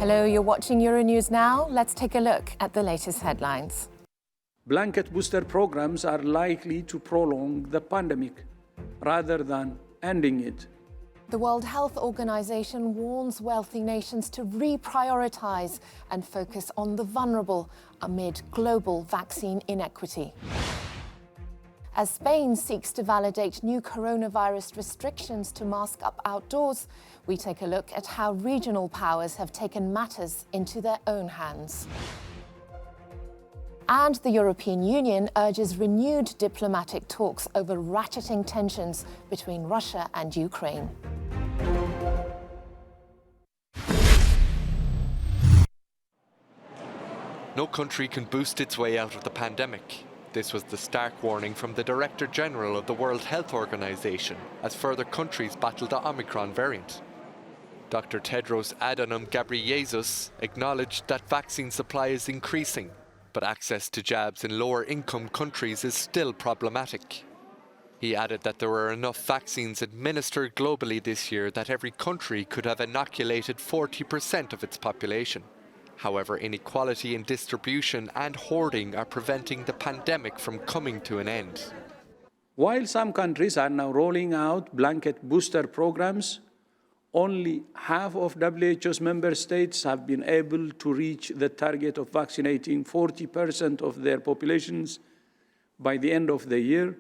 Hello, you're watching Euronews now. Let's take a look at the latest headlines. Blanket booster programs are likely to prolong the pandemic rather than ending it. The World Health Organization warns wealthy nations to reprioritize and focus on the vulnerable amid global vaccine inequity. As Spain seeks to validate new coronavirus restrictions to mask up outdoors, we take a look at how regional powers have taken matters into their own hands. And the European Union urges renewed diplomatic talks over ratcheting tensions between Russia and Ukraine. No country can boost its way out of the pandemic. This was the stark warning from the Director General of the World Health Organization as further countries battle the Omicron variant. Dr. Tedros Adhanom Ghebreyesus acknowledged that vaccine supply is increasing, but access to jabs in lower income countries is still problematic. He added that there were enough vaccines administered globally this year that every country could have inoculated 40% of its population. However, inequality in distribution and hoarding are preventing the pandemic from coming to an end. While some countries are now rolling out blanket booster programs, only half of WHO's member states have been able to reach the target of vaccinating 40% of their populations by the end of the year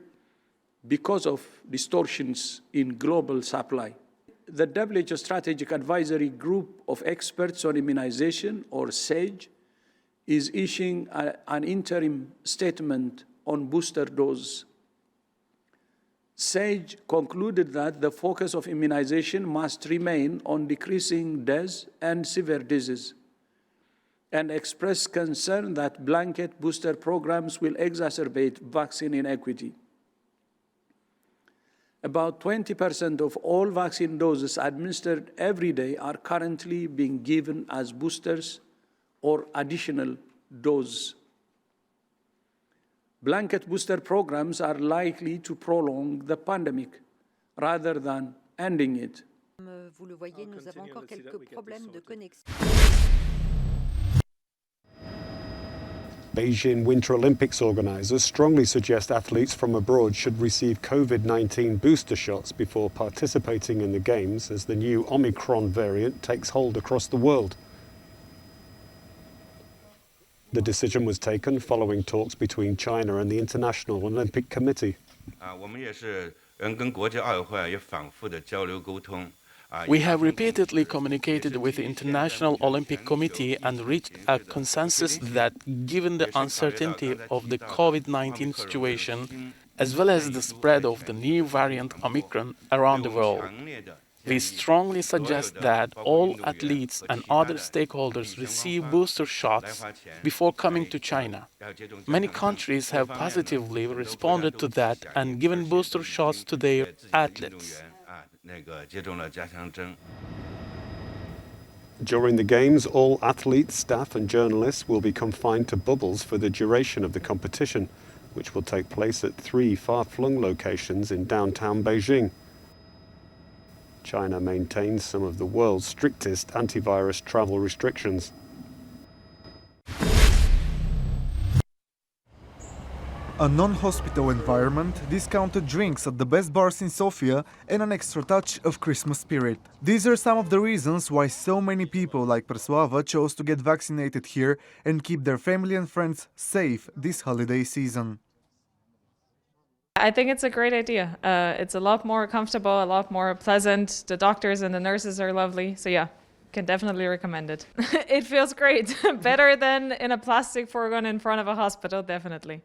because of distortions in global supply. The WHO Strategic Advisory Group of Experts on Immunization, or SAGE, is issuing an interim statement on booster doses. SAGE concluded that the focus of immunization must remain on decreasing deaths and severe disease, and expressed concern that blanket booster programs will exacerbate vaccine inequity. About 20% of all vaccine doses administered every day are currently being given as boosters or additional doses. Blanket booster programs are likely to prolong the pandemic rather than ending it. Vous le voyez, nous avons encore quelques problèmes de connexion. Beijing Winter Olympics organisers strongly suggest athletes from abroad should receive COVID-19 booster shots before participating in the Games as the new Omicron variant takes hold across the world. The decision was taken following talks between China and the International Olympic Committee. We have repeatedly communicated with the International Olympic Committee and reached a consensus that, given the uncertainty of the COVID-19 situation, as well as the spread of the new variant Omicron around the world, we strongly suggest that all athletes and other stakeholders receive booster shots before coming to China. Many countries have positively responded to that and given booster shots to their athletes. During the Games, all athletes, staff and journalists will be confined to bubbles for the duration of the competition, which will take place at 3 far-flung locations in downtown Beijing. China maintains some of the world's strictest antivirus travel restrictions. A non-hospital environment, discounted drinks at the best bars in Sofia, and an extra touch of Christmas spirit. These are some of the reasons why so many people like Persuava chose to get vaccinated here and keep their family and friends safe this holiday season. I think it's a great idea. It's a lot more comfortable, a lot more pleasant. The doctors and the nurses are lovely. So yeah, can definitely recommend it. It feels great. Better than in a plastic furgon in front of a hospital, definitely.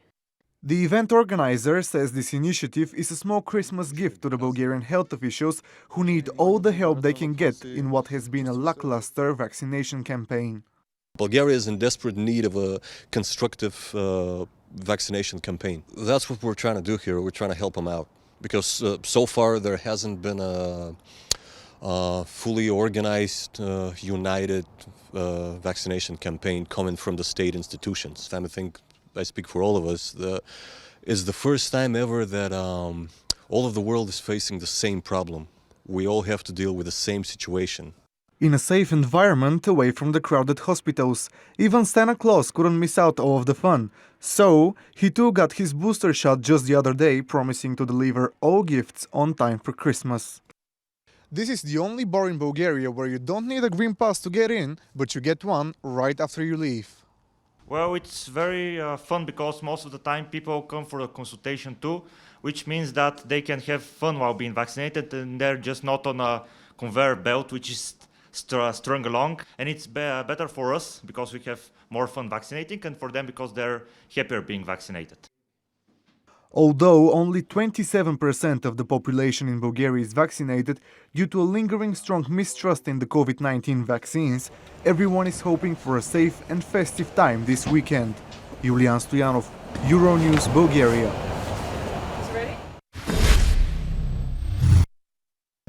The event organizer says this initiative is a small Christmas gift to the Bulgarian health officials who need all the help they can get in what has been a lackluster vaccination campaign. Bulgaria is in desperate need of a constructive vaccination campaign. That's what we're trying to do here. We're trying to help them out because so far there hasn't been a fully organized, united vaccination campaign coming from the state institutions. And I think I speak for all of us, it's the first time ever that all of the world is facing the same problem. We all have to deal with the same situation. in a safe environment away from the crowded hospitals. Even Santa Claus couldn't miss out all of the fun. So, he too got his booster shot just the other day, promising to deliver all gifts on time for Christmas. This is the only bar in Bulgaria where you don't need a green pass to get in, but you get one right after you leave. Well, it's very fun because most of the time people come for a consultation too, which means that they can have fun while being vaccinated and they're just not on a conveyor belt which is strung along. And it's better for us because we have more fun vaccinating, and for them because they're happier being vaccinated. Although only 27% of the population in Bulgaria is vaccinated due to a lingering strong mistrust in the COVID-19 vaccines, everyone is hoping for a safe and festive time this weekend. Julian Stoyanov, Euronews, Bulgaria.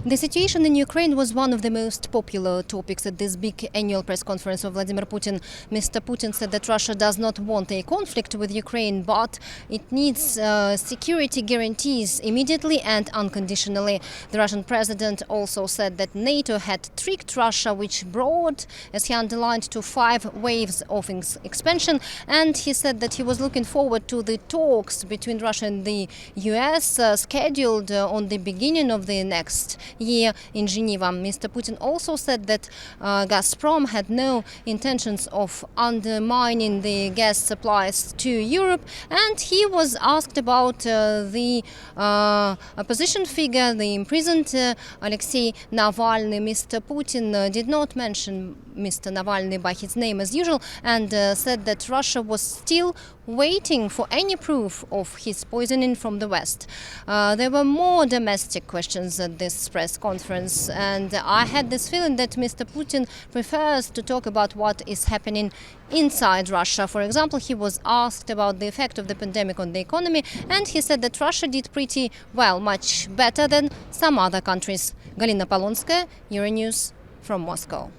The situation in Ukraine was one of the most popular topics at this big annual press conference of Vladimir Putin. Mr. Putin said that Russia does not want a conflict with Ukraine, but it needs security guarantees immediately and unconditionally. The Russian president also said that NATO had tricked Russia, which brought, as he underlined, to 5 waves of expansion. And he said that he was looking forward to the talks between Russia and the US scheduled on the beginning of the next year in Geneva. Mr. Putin also said that Gazprom had no intentions of undermining the gas supplies to Europe, and he was asked about the opposition figure, the imprisoned Alexei Navalny. Mr. Putin did not mention Mr. Navalny by his name as usual, and said that Russia was still waiting for any proof of his poisoning from the West. There were more domestic questions at this press conference, and I had this feeling that Mr. Putin prefers to talk about what is happening inside Russia. For example, he was asked about the effect of the pandemic on the economy, and he said that Russia did pretty well, much better than some other countries. Galina Polonskaya, Euronews from Moscow.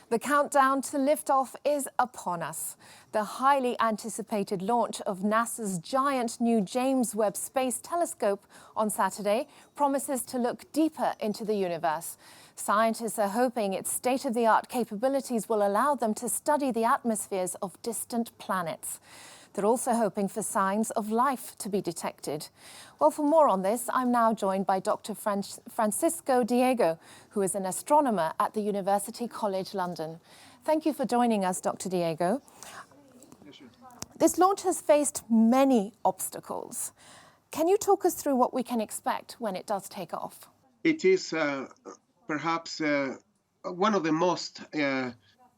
The countdown to liftoff is upon us. The highly anticipated launch of NASA's giant new James Webb Space Telescope on Saturday promises to look deeper into the universe. Scientists are hoping its state-of-the-art capabilities will allow them to study the atmospheres of distant planets. They're also hoping for signs of life to be detected. Well, for more on this, I'm now joined by Dr. Francisco Diego, who is an astronomer at the University College London. Thank you for joining us, Dr. Diego. This launch has faced many obstacles. Can you talk us through what we can expect when it does take off? It is perhaps one of the most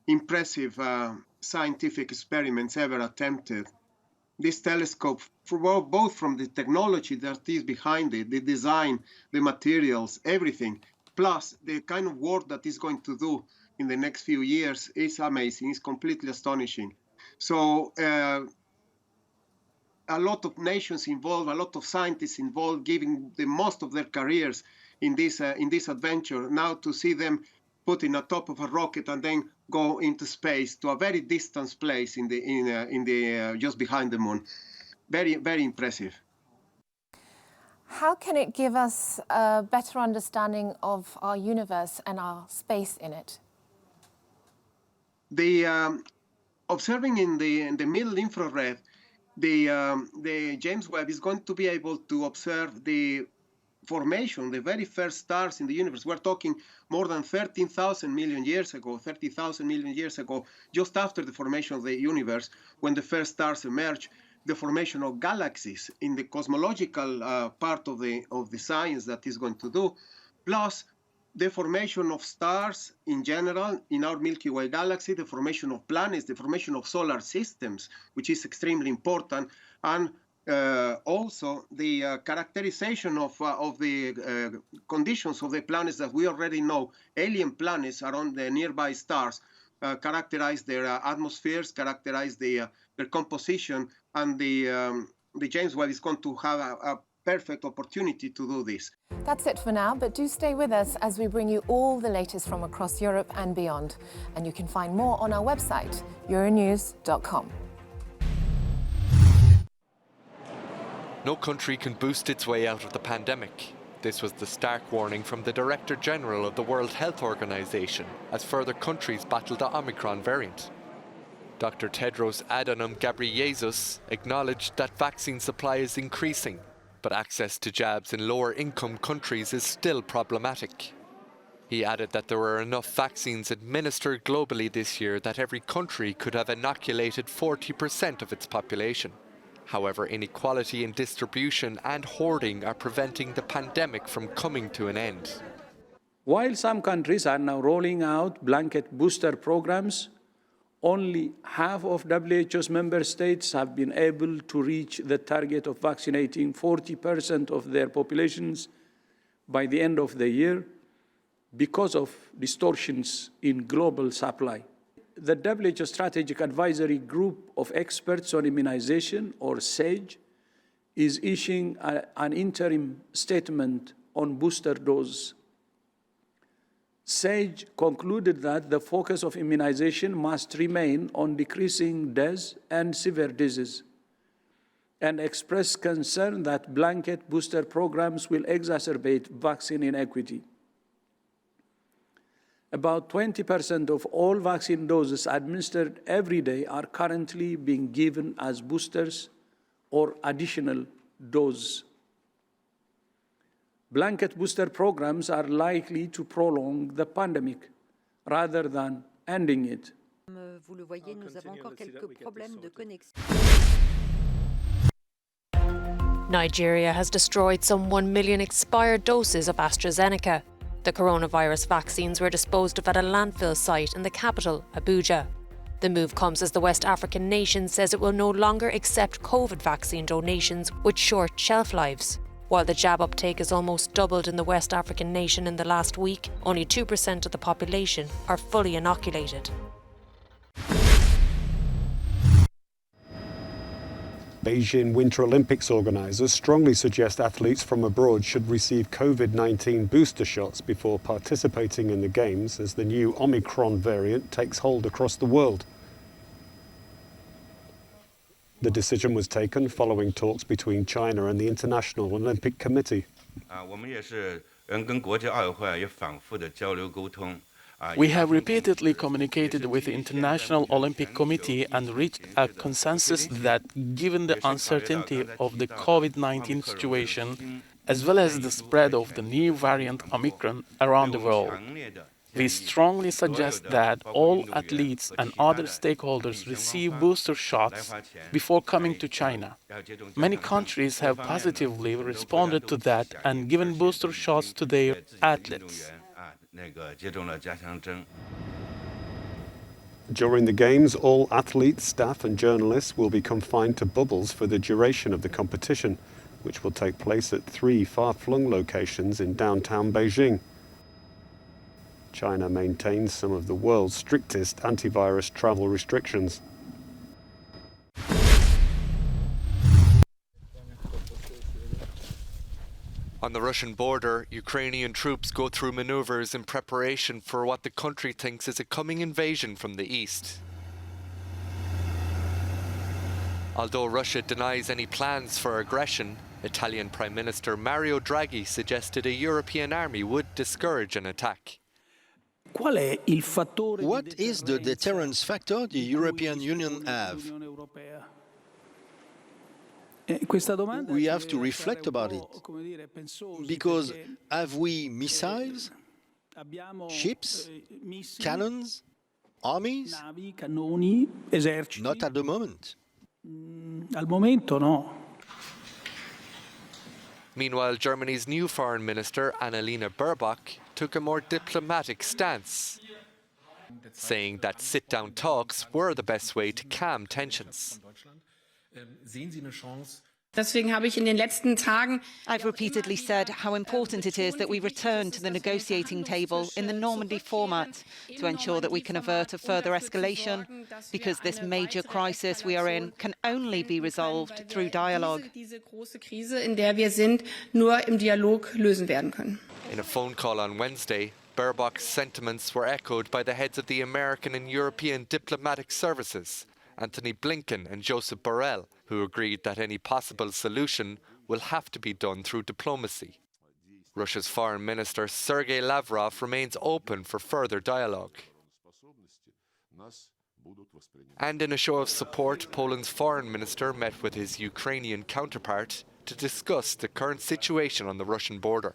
impressive scientific experiments ever attempted. This telescope, both from the technology that is behind it, the design, the materials, everything, plus the kind of work that it's going to do in the next few years is amazing. It's completely astonishing. So a lot of nations involved, a lot of scientists involved, giving the most of their careers in this adventure. Now to see them put in the top of a rocket and then go into space to a very distant place in the just behind the moon. Very, very impressive. How can it give us a better understanding of our universe and our space in it? The observing in the middle infrared, the James Webb is going to be able to observe the formation, the very first stars in the universe. We're talking more than 13,000 million years ago, 30,000 million years ago, just after the formation of the universe, when the first stars emerged, the formation of galaxies in the cosmological part of the science that is going to do, plus the formation of stars in general in our Milky Way galaxy, the formation of planets, the formation of solar systems, which is extremely important, and also the characterization of the conditions of the planets that we already know, alien planets around the nearby stars, characterize their atmospheres, characterize their composition, and the James Webb is going to have a perfect opportunity to do this. That's it for now, but do stay with us as we bring you all the latest from across Europe and beyond. And you can find more on our website, euronews.com. No country can boost its way out of the pandemic. This was the stark warning from the Director General of the World Health Organization as further countries battle the Omicron variant. Dr. Tedros Adhanom Ghebreyesus acknowledged that vaccine supply is increasing, but access to jabs in lower income countries is still problematic. He added that there were enough vaccines administered globally this year that every country could have inoculated 40% of its population. However, inequality in distribution and hoarding are preventing the pandemic from coming to an end. While some countries are now rolling out blanket booster programs, only half of WHO's member states have been able to reach the target of vaccinating 40% of their populations by the end of the year because of distortions in global supply. The WHO Strategic Advisory Group of Experts on Immunization, or SAGE, is issuing an interim statement on booster doses. SAGE concluded that the focus of immunization must remain on decreasing deaths and severe disease, and expressed concern that blanket booster programs will exacerbate vaccine inequity. About 20% of all vaccine doses administered every day are currently being given as boosters or additional doses. Blanket booster programs are likely to prolong the pandemic rather than ending it. Vous le voyez, nous avons encore quelques problèmes de connexion. Nigeria has destroyed some 1 million expired doses of AstraZeneca. The coronavirus vaccines were disposed of at a landfill site in the capital, Abuja. The move comes as the West African nation says it will no longer accept COVID vaccine donations with short shelf lives. While the jab uptake has almost doubled in the West African nation in the last week, only 2% of the population are fully inoculated. Beijing Winter Olympics organisers strongly suggest athletes from abroad should receive COVID-19 booster shots before participating in the Games as the new Omicron variant takes hold across the world. The decision was taken following talks between China and the International Olympic Committee. We have repeatedly communicated with the International Olympic Committee and reached a consensus that, given the uncertainty of the COVID-19 situation, as well as the spread of the new variant Omicron around the world, we strongly suggest that all athletes and other stakeholders receive booster shots before coming to China. Many countries have positively responded to that and given booster shots to their athletes. During the Games, all athletes, staff and journalists will be confined to bubbles for the duration of the competition, which will take place at 3 far-flung locations in downtown Beijing. China maintains some of the world's strictest antivirus travel restrictions. On the Russian border, Ukrainian troops go through maneuvers in preparation for what the country thinks is a coming invasion from the east. Although Russia denies any plans for aggression, Italian Prime Minister Mario Draghi suggested a European army would discourage an attack. What is the deterrence factor the European Union have? We have to reflect about it, because have we missiles, ships, cannons, armies? Not at the moment. Meanwhile, Germany's new foreign minister, Annalena Baerbock, took a more diplomatic stance, saying that sit-down talks were the best way to calm tensions. I've repeatedly said how important it is that we return to the negotiating table in the Normandy format to ensure that we can avert a further escalation, because this major crisis we are in can only be resolved through dialogue. In a phone call on Wednesday, Baerbock's sentiments were echoed by the heads of the American and European diplomatic services, Anthony Blinken and Joseph Borrell, who agreed that any possible solution will have to be done through diplomacy. Russia's Foreign Minister Sergei Lavrov remains open for further dialogue. And in a show of support, Poland's Foreign Minister met with his Ukrainian counterpart to discuss the current situation on the Russian border.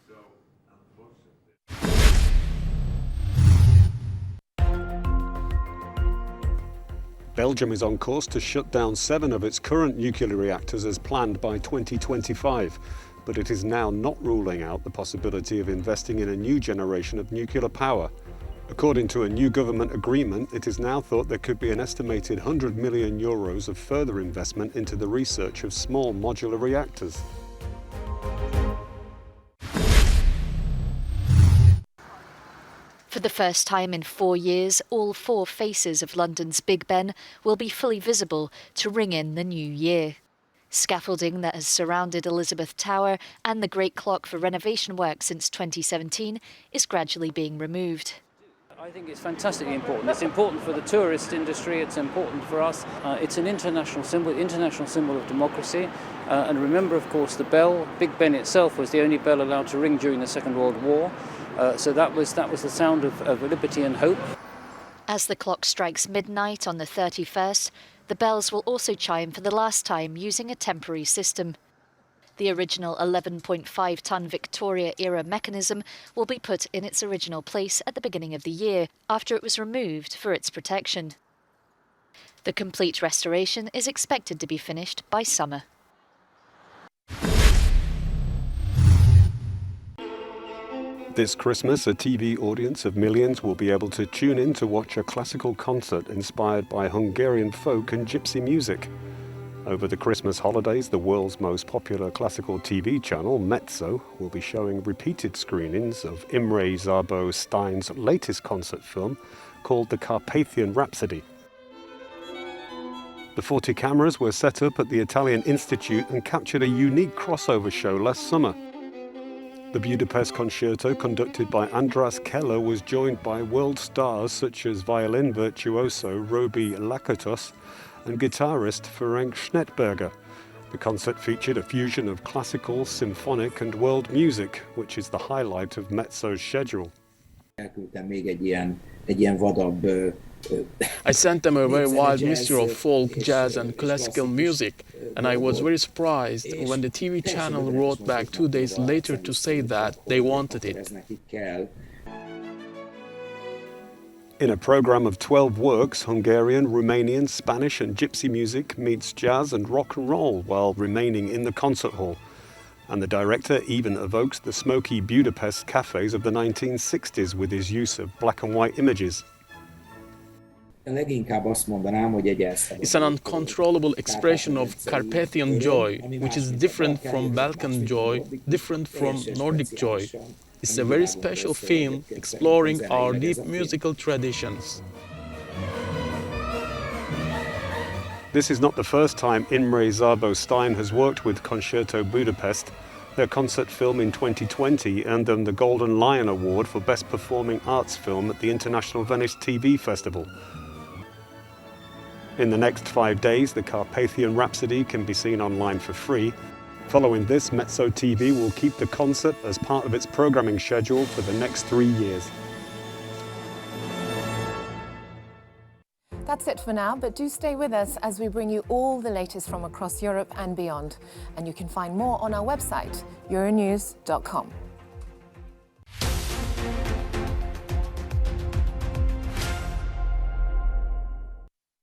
Belgium is on course to shut down 7 of its current nuclear reactors as planned by 2025, but it is now not ruling out the possibility of investing in a new generation of nuclear power. According to a new government agreement, it is now thought there could be an estimated €100 million of further investment into the research of small modular reactors. For the first time in 4 years, all 4 faces of London's Big Ben will be fully visible to ring in the new year. Scaffolding that has surrounded Elizabeth Tower and the Great Clock for renovation work since 2017 is gradually being removed. I think it's fantastically important. It's important for the tourist industry, it's important for us. It's an international symbol of democracy. And remember, of course, the bell, Big Ben itself, was the only bell allowed to ring during the Second World War. So that was the sound of liberty and hope. As the clock strikes midnight on the 31st, the bells will also chime for the last time using a temporary system. The original 11.5-ton Victoria-era mechanism will be put in its original place at the beginning of the year, after it was removed for its protection. The complete restoration is expected to be finished by summer. This Christmas, a TV audience of millions will be able to tune in to watch a classical concert inspired by Hungarian folk and gypsy music. Over the Christmas holidays, the world's most popular classical TV channel, Mezzo, will be showing repeated screenings of Imre Szabo Stein's latest concert film called The Carpathian Rhapsody. The 40 cameras were set up at the Italian Institute and captured a unique crossover show last summer. The Budapest Concerto, conducted by András Keller, was joined by world stars such as violin virtuoso Robi Lakatos and guitarist Ferenc Schnettberger. The concert featured a fusion of classical, symphonic and world music, which is the highlight of Mezzo's schedule. I sent them a very wild mixture of folk, jazz and classical music, and I was very surprised when the TV channel wrote back 2 days later to say that they wanted it. In a program of 12 works, Hungarian, Romanian, Spanish and gypsy music meets jazz and rock and roll while remaining in the concert hall. And the director even evokes the smoky Budapest cafes of the 1960s with his use of black and white images. It's an uncontrollable expression of Carpathian joy, which is different from Balkan joy, different from Nordic joy. It's a very special film exploring our deep musical traditions. This is not the first time Imre Szabo Stein has worked with Concerto Budapest. Their concert film in 2020 earned them the Golden Lion Award for Best Performing Arts Film at the International Venice TV Festival. In the next 5 days, the Carpathian Rhapsody can be seen online for free. Following this, Mezzo TV will keep the concert as part of its programming schedule for the next 3 years. That's it for now, but do stay with us as we bring you all the latest from across Europe and beyond. And you can find more on our website, euronews.com.